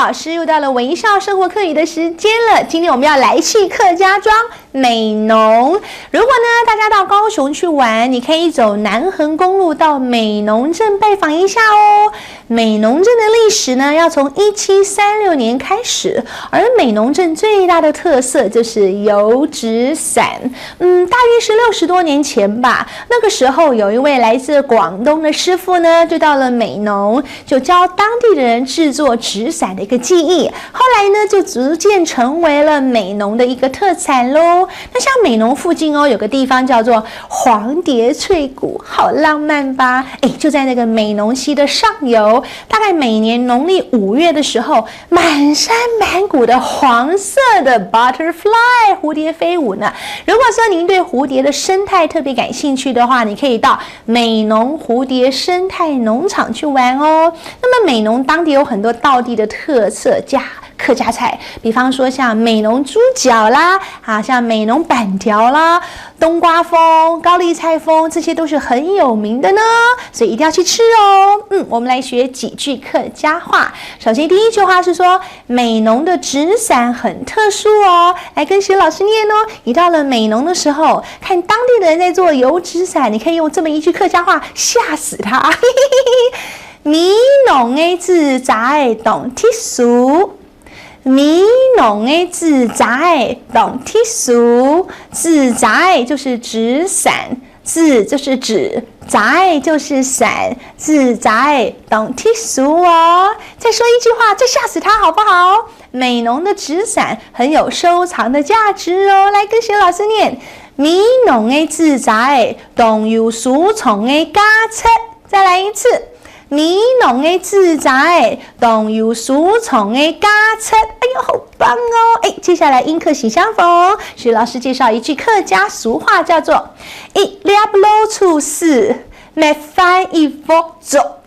老师又到了微笑生活课语的时间了。今天我们要来去客家庄美浓。如果呢大家到高雄去玩，你可以走南横公路到美浓镇拜访一下哦。美浓镇的历史呢，要从1736年开始，而美浓镇最大的特色就是油纸伞。大约是60多年前吧，那个时候有一位来自广东的师傅呢，就到了美浓，就教当地的人制作纸伞的一个技艺。后来呢，就逐渐成为了美浓的一个特产咯。那像美浓附近哦，有个地方叫做黄蝶翠谷，好浪漫吧？就在那个美浓溪的上游。大概每年农历5月的时候，满山满谷的黄色的 butterfly 蝴蝶飞舞呢。如果说您对蝴蝶的生态特别感兴趣的话，你可以到美浓蝴蝶生态农场去玩哦。那么美浓当地有很多道地的特色客家菜，比方说像美浓猪脚啦，像美浓板条啦，冬瓜风、高丽菜风，这些都是很有名的呢，所以一定要去吃哦。我们来学几句客家话。首先第一句话是说，美浓的纸伞很特殊哦，来跟徐老师念哦。你到了美浓的时候，看当地的人在做油纸伞，你可以用这么一句客家话吓死他。美浓的纸伞懂铁树。美浓的纸伞懂铁树，纸伞就是纸伞，纸就是纸，伞就是伞，纸伞懂铁树哦。再说一句话，再吓死他好不好？美浓的纸伞很有收藏的价值哦。来跟徐老师念，美浓的纸伞懂有收藏的价值。再来一次。美浓的纸伞懂有收藏的价值，好棒哦！接下来音课喜相逢，徐老师介绍一句客家俗话，叫做“一粒老鼠屎，没翻一幅走”。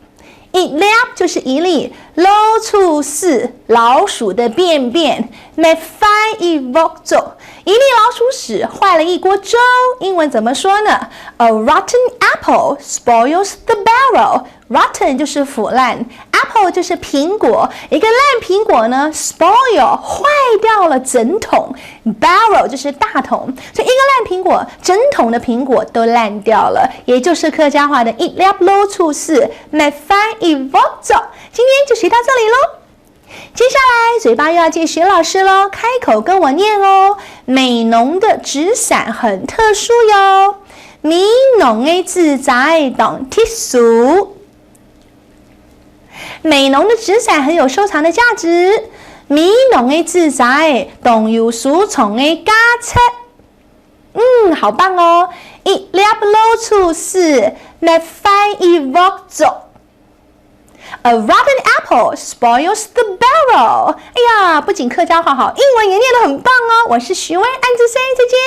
一粒就是一粒，老鼠屎老鼠的便便，没翻一幅走。一粒老鼠屎坏了一锅粥，英文怎么说呢？ A rotten apple spoils the barrel。Rotten 就是腐烂， apple 就是苹果，一个烂苹果呢 spoil 坏掉了整桶， barrel 就是大桶，所以一个烂苹果，整桶的苹果都烂掉了，也就是客家话的一粒老鼠屎没翻一幅走。今天就学到这里咯。接下来嘴巴又要借徐老师咯，开口跟我念哦。美浓的纸伞很特殊哟，美浓的纸伞懂铁树。美浓的纸伞很有收藏的价值，美浓的纸伞懂有收藏的价值。好棒哦！一粒老鼠屎没翻一幅走。A rotten apple spoils the barrel。不仅客家话好，英文也念得很棒哦。我是徐薇，安子 say 再见。